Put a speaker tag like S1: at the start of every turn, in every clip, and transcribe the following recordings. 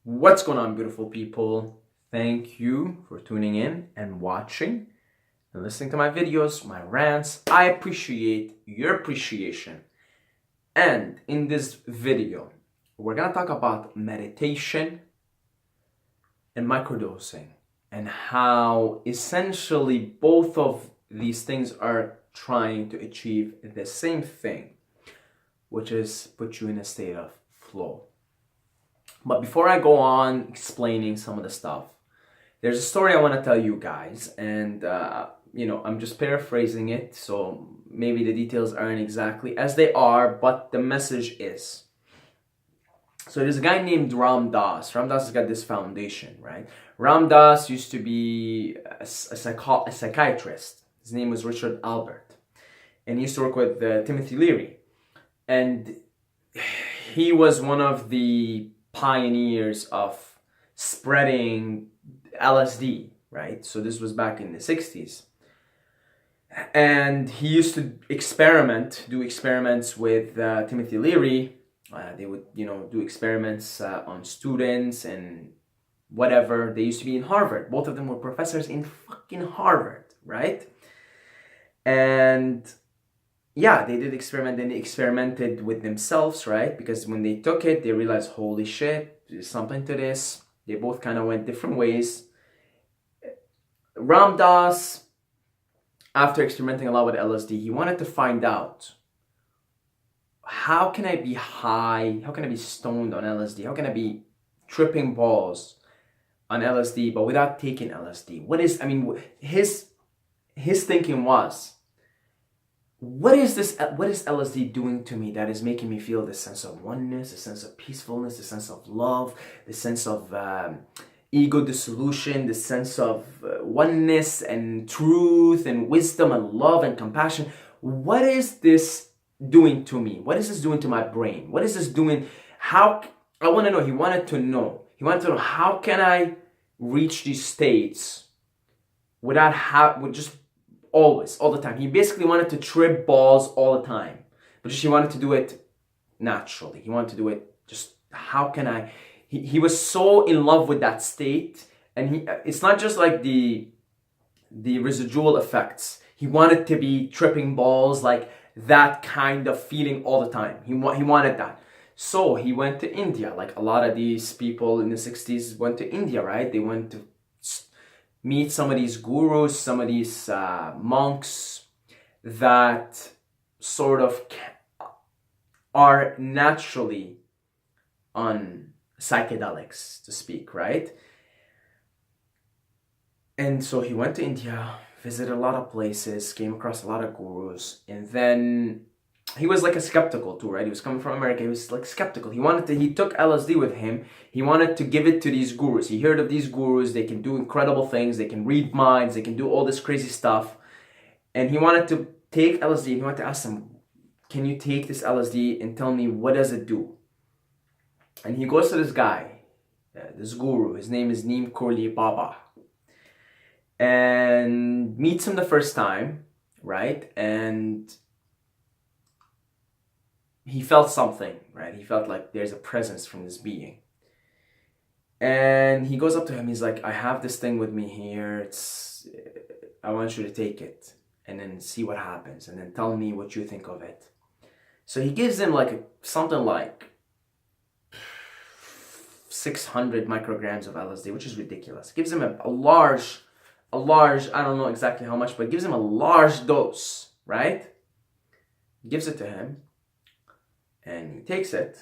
S1: What's going on, beautiful people? Thank you for tuning in and watching and listening to my videos, my rants. I appreciate your appreciation. And in this video, we're gonna talk about meditation and microdosing and how essentially both of these things are trying to achieve the same thing, which is put you in a state of flow. But before I go on explaining some of the stuff, there's a story I want to tell you guys, and I'm just paraphrasing it, so maybe the details aren't exactly as they are, but the message is. So there's a guy named Ram Dass. Ram Dass has got this foundation, right? Ram Dass used to be a psychiatrist. His name was Richard Albert, and he used to work with Timothy Leary, and he was one of the pioneers of spreading LSD, right? So this was back in the 60s. And he used to do experiments with Timothy Leary. They would, do experiments on students and whatever. They used to be in Harvard. Both of them were professors in fucking Harvard, right? And yeah, they did experiment, and they experimented with themselves, right? Because when they took it, they realized, holy shit, there's something to this. They both kind of went different ways. Ram Dass, after experimenting a lot with LSD, he wanted to find out, how can I be high? How can I be stoned on LSD? How can I be tripping balls on LSD, but without taking LSD? His thinking was, what is LSD doing to me that is making me feel this sense of oneness, a sense of peacefulness, a sense of love, the sense of ego dissolution, the sense of oneness and truth and wisdom and love and compassion? What is this doing to me? What is this doing to my brain? What is this doing? I want to know. He wanted to know how can I reach these states with just always, all the time. He basically wanted to trip balls all the time, but he wanted to do it naturally. He wanted to do it just, how can I? He was so in love with that state, and it's not just like the residual effects. He wanted to be tripping balls, like that kind of feeling all the time. He wanted that. So he went to India, like a lot of these people in the 60s went to India, right? They went to meet some of these gurus, some of these monks that sort of are naturally on psychedelics, to speak, right? And so he went to India, visited a lot of places, came across a lot of gurus, and then he was like a skeptical too, right? He was coming from America. He was like skeptical. He took LSD with him. He wanted to give it to these gurus. He heard of these gurus. They can do incredible things. They can read minds. They can do all this crazy stuff. And he wanted to take LSD. He wanted to ask them, can you take this LSD and tell me what does it do? And he goes to this guy, this guru. His name is Neem Karoli Baba. And meets him the first time, right? And he felt something, right? He felt like there's a presence from this being. And he goes up to him. He's like, I have this thing with me here. I want you to take it and then see what happens. And then tell me what you think of it. So he gives him something like 600 micrograms of LSD, which is ridiculous. Gives him a large, I don't know exactly how much, but gives him a large dose, right? Gives it to him. And he takes it.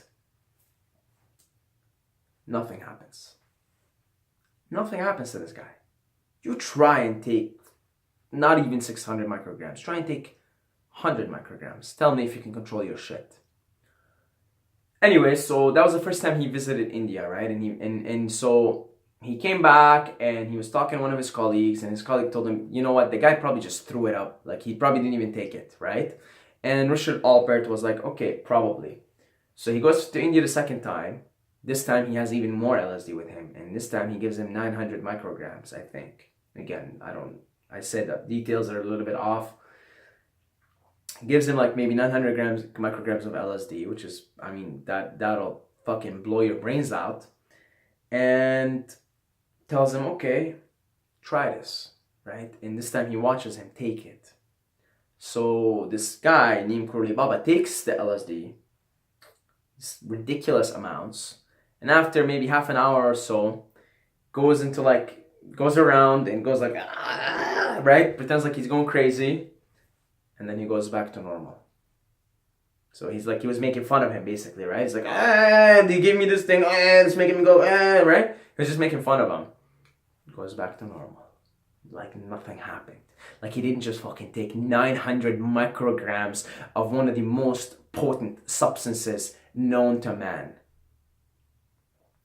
S1: Nothing happens. Nothing happens to this guy. You try and take not even 600 micrograms. Try and take 100 micrograms. Tell me if you can control your shit. Anyway, so that was the first time he visited India, right? And so he came back and he was talking to one of his colleagues, and his colleague told him, you know what, the guy probably just threw it up. Like, he probably didn't even take it, right? And Richard Albert was like, okay, probably. So he goes to India the second time. This time he has even more LSD with him. And this time he gives him 900 micrograms, I think. Again, I said that details are a little bit off. Gives him like maybe 900 micrograms of LSD, which is, that'll fucking blow your brains out. and tells him, okay, try this, right? And this time he watches him take it. So this guy named Kurli Baba takes the LSD, ridiculous amounts, and after maybe half an hour or so, goes around and goes like, ah, right? Pretends like he's going crazy, and then he goes back to normal. So he's like, he was making fun of him basically, right? He's like, they gave me this thing, it's making me go, right? He was just making fun of him. He goes back to normal. Like nothing happened. Like he didn't just fucking take 900 micrograms of one of the most potent substances known to man.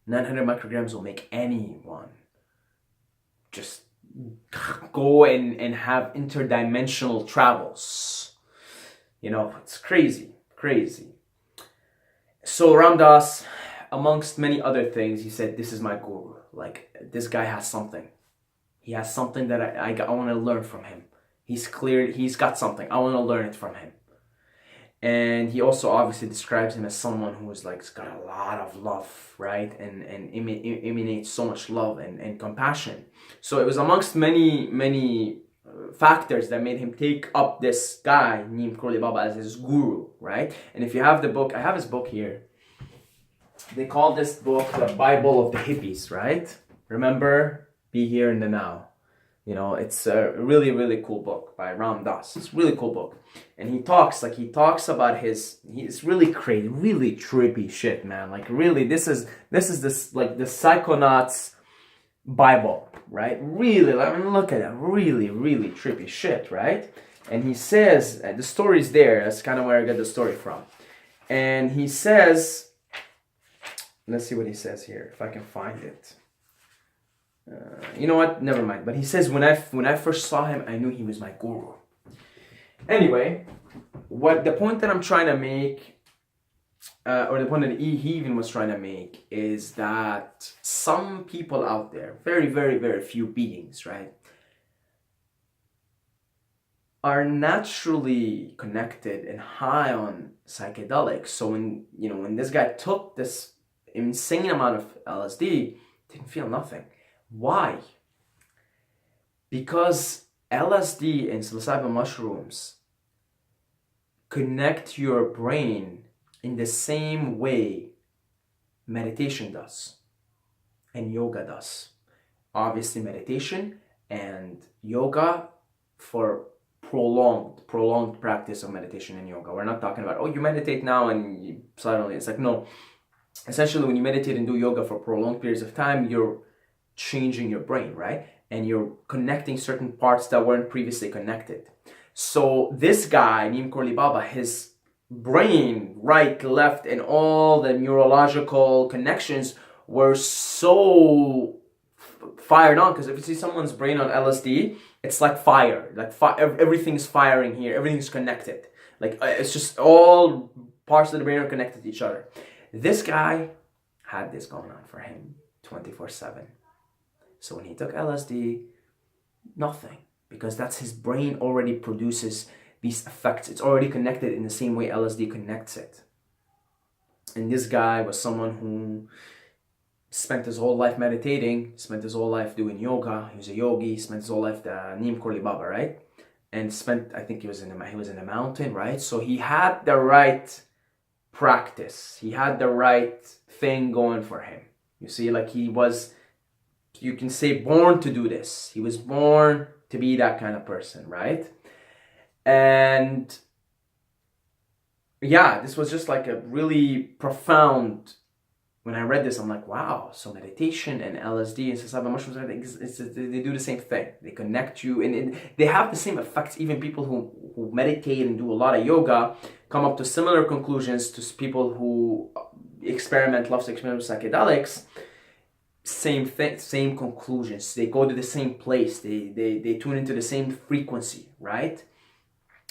S1: 900 micrograms will make anyone just go and have interdimensional travels. You know, it's crazy. So Ram Dass, amongst many other things, he said, this is my guru. Like, this guy has something. He has something that I want to learn from him. He's got something. I want to learn it from him. And he also obviously describes him as someone who is like, got a lot of love, right? And emanates so much love and compassion. So it was amongst many factors that made him take up this guy named Kurli Baba as his guru, right? And if you have the book, I have his book here. They call this book the Bible of the Hippies, right? Remember, be here in the now. You know, it's a really cool book by Ram Dass. It's a really cool book. And he talks about he's really crazy, really trippy shit, man. Like really, this is like the Psychonauts Bible, right? Really, I mean, look at that, really trippy shit, right? And he says, the story's there, that's kind of where I got the story from. And he says, let's see what he says here, if I can find it. You know what, never mind. But he says, when I first saw him, I knew he was my guru. Anyway, what the point that I'm trying to make, or the point that he even was trying to make, is that some people out there, very few beings, right, are naturally connected and high on psychedelics. So when this guy took this insane amount of LSD, didn't feel nothing. Why? Because LSD and psilocybin mushrooms connect your brain in the same way meditation does and yoga does. Obviously meditation and yoga for prolonged practice of meditation and yoga. We're not talking about, oh, you meditate now and you suddenly, it's like, no. Essentially, when you meditate and do yoga for prolonged periods of time, you're changing your brain, right? And you're connecting certain parts that weren't previously connected. So this guy, named Kurli Baba, his brain, right, left, and all the neurological connections were so fired on. Because if you see someone's brain on LSD, it's like fire. Like everything's firing here. Everything's connected. Like it's just all parts of the brain are connected to each other. This guy had this going on for him 24/7. So when he took LSD, nothing. Because that's his brain already produces these effects. It's already connected in the same way LSD connects it. And this guy was someone who spent his whole life meditating, spent his whole life doing yoga. He was a yogi, spent his whole life named Kurli Baba, right? And I think he was in a mountain, right? So he had the right practice. He had the right thing going for him. You see, like he was, you can say, born to do this. He was born to be that kind of person, right? And yeah, this was just like a really profound, when I read this, I'm like, wow, so meditation and LSD and psilocybin mushrooms, they do the same thing. They connect you, and they have the same effects. Even people who meditate and do a lot of yoga come up to similar conclusions to people who love to experiment with psychedelics. Same thing, same conclusions. They go to the same place. They tune into the same frequency, right?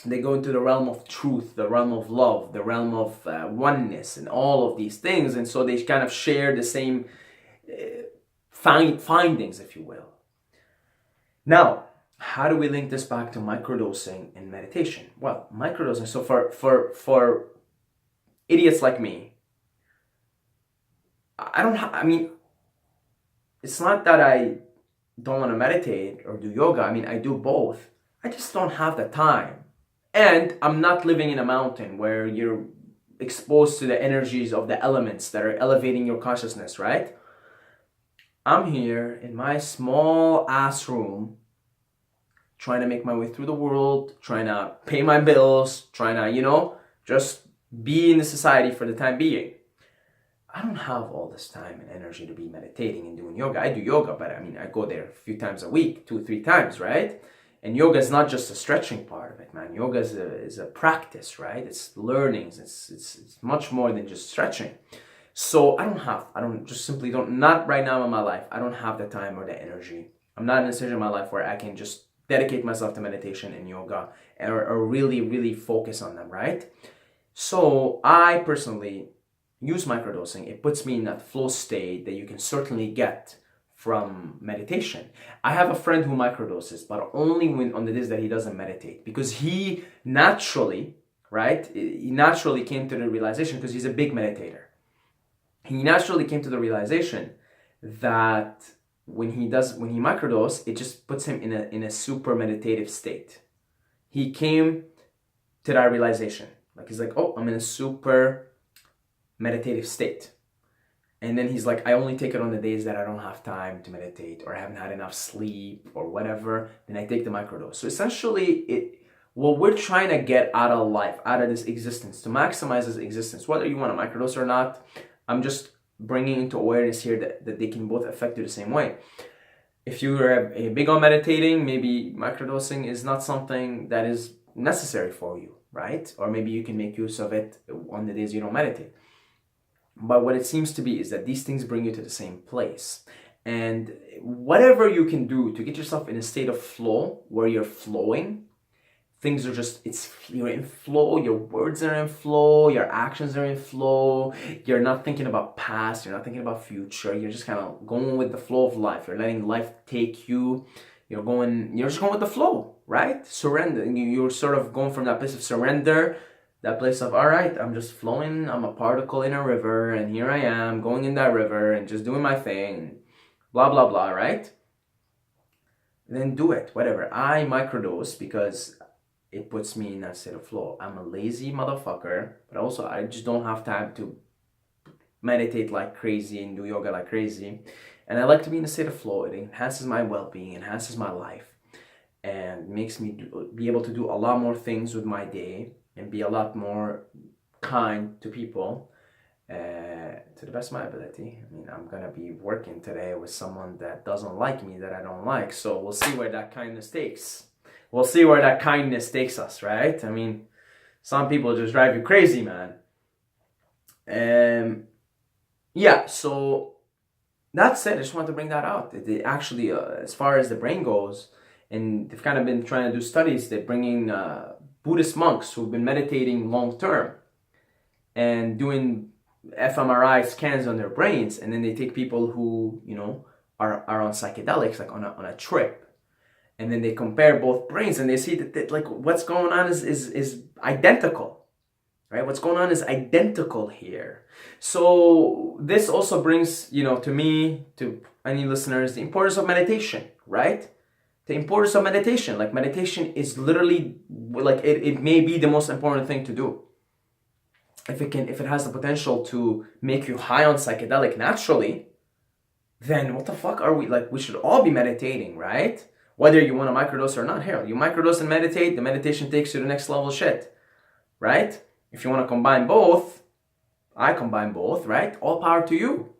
S1: They go into the realm of truth, the realm of love, the realm of oneness, and all of these things. And so they kind of share the same findings, if you will. Now, how do we link this back to microdosing and meditation? Well, microdosing. So for idiots like me, it's not that I don't want to meditate or do yoga. I mean, I do both. I just don't have the time. And I'm not living in a mountain where you're exposed to the energies of the elements that are elevating your consciousness, right? I'm here in my small ass room, trying to make my way through the world, trying to pay my bills, trying to, just be in the society for the time being. I don't have all this time and energy to be meditating and doing yoga. I do yoga, but I mean, I go there a few times a week, 2-3 times, right? And yoga is not just a stretching part of it, man. Yoga is a practice, right? It's learnings. It's much more than just stretching. So not right now in my life, I don't have the time or the energy. I'm not in a stage in my life where I can just dedicate myself to meditation and yoga or really, really focus on them, right? So I personally use microdosing. It puts me in that flow state that you can certainly get from meditation. I have a friend who microdoses, but only on the days that he doesn't meditate, because he naturally, right? He naturally came to the realization, because he's a big meditator. He naturally came to the realization that when he microdose, it just puts him in a super meditative state. He came to that realization. Like, he's like, oh, I'm in a super meditative state. And then he's like, I only take it on the days that I don't have time to meditate, or I haven't had enough sleep, or whatever. Then I take the microdose. So essentially, what we're trying to get out of life, out of this existence, to maximize this existence, whether you want to microdose or not, I'm just bringing into awareness here that they can both affect you the same way. If you are big on meditating, maybe microdosing is not something that is necessary for you, right? Or maybe you can make use of it on the days you don't meditate. But what it seems to be is that these things bring you to the same place. And whatever you can do to get yourself in a state of flow, where you're flowing, things are just, you're in flow, your words are in flow, your actions are in flow, you're not thinking about past, you're not thinking about future, you're just kind of going with the flow of life, you're letting life take you, you're just going with the flow, right? Surrender, you're sort of going from that place of surrender, that place of, all right, I'm just flowing, I'm a particle in a river, and here I am, going in that river, and just doing my thing, blah, blah, blah, right? Then do it, whatever. I microdose because it puts me in that state of flow. I'm a lazy motherfucker, but also I just don't have time to meditate like crazy and do yoga like crazy. And I like to be in a state of flow. It enhances my well-being, enhances my life, and makes me be able to do a lot more things with my day and be a lot more kind to people to the best of my ability. I mean, I'm gonna be working today with someone that doesn't like me, that I don't like, so we'll see where that kindness takes. We'll see where that kindness takes us, right? I mean, some people just drive you crazy, man. Yeah, so that's it. I just wanted to bring that out. They actually, as far as the brain goes, and they've kind of been trying to do studies, they're bringing Buddhist monks who've been meditating long term and doing fMRI scans on their brains, and then they take people who, are on psychedelics, like on a trip. And then they compare both brains, and they see that like what's going on is identical, right? What's going on is identical here. So this also brings, to me, to any listeners, the importance of meditation, right? The importance of meditation. Like, meditation is literally, like, it may be the most important thing to do. If it has the potential to make you high on psychedelic naturally, then what the fuck are we, like, we should all be meditating, right? Whether you want to microdose or not. Here, you microdose and meditate, the meditation takes you to the next level shit, right? If you want to combine both, I combine both, right? All power to you.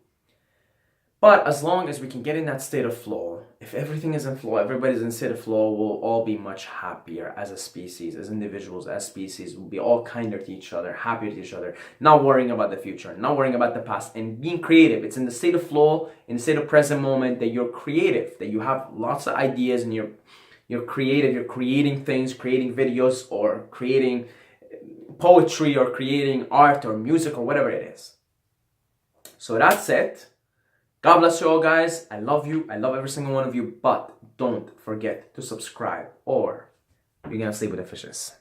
S1: But as long as we can get in that state of flow, if everything is in flow, everybody's in state of flow, we'll all be much happier as a species, as individuals, as species. We'll be all kinder to each other, happier to each other, not worrying about the future, not worrying about the past, and being creative. It's in the state of flow, in the state of present moment, that you're creative, that you have lots of ideas, and you're creative, you're creating things, creating videos, or creating poetry, or creating art, or music, or whatever it is. So that's it. God bless you all, guys. I love you. I love every single one of you. But don't forget to subscribe, or you're going to sleep with the fishes.